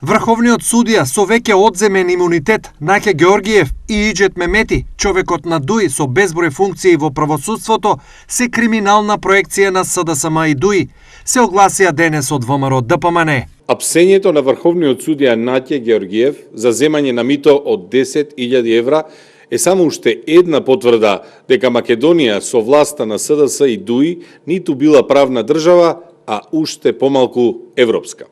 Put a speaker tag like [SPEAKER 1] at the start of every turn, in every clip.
[SPEAKER 1] Врховниот судија со веќе одземен имунитет Наке Георгиев и Иџет Мемети, човекот на ДУИ со безброј функции во правосудството, се криминална проекција на СДСМ и ДУИ, се огласија денес од ВМРО ДПМН.
[SPEAKER 2] Апсењето на врховниот судија Наке Георгиев за земање на мито од 10.000 евра е само уште една потврда дека Македонија со власта на СДС и ДУИ ниту била правна држава, а уште помалку европска.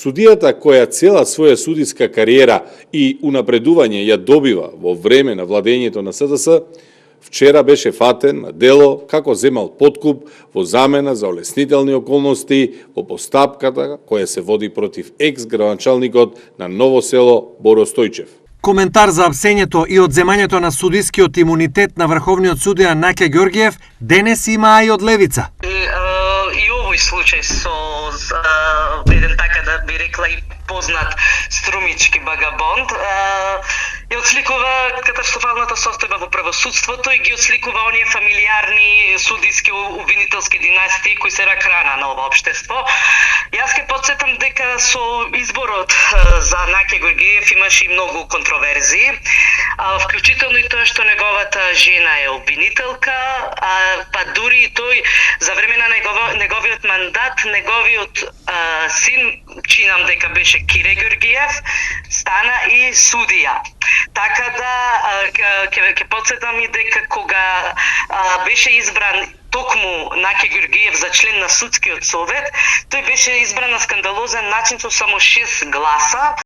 [SPEAKER 2] Судијата која цела своја судиска кариера и унапредување ја добива во време на владењето на СДС, вчера беше фатен на дело како земал подкуп во замена за олеснителни околности во постапката која се води против екс-градоначалникот на Ново село Боро Стојчев.
[SPEAKER 1] Коментар за апсењето и одземањето на судискиот имунитет на врховниот судија Наке Георгиев денес има и од левица.
[SPEAKER 3] И овој случај со еден така да би рекла и познат струмички багабонд ја отсликува катастрофалната состојба во правосудството и ги отсликува оние фамилиарни судиски обвинителски династии кои се рак рана на ова општество. Јас ке потсетам дека со изборот за Наке Георгиев имаше и многу контроверзии, вклучително и тоа што неговата жена е обвинителка, па дури и тој за време на неговиот мандат, неговиот син, чинам дека беше Кире Георгиев, стана и судија. Така да ќе потсетам и дека кога беше избран токму Наке Георгиев за член на судскиот совет, тој беше избран на скандалозен начин со само 6 гласа.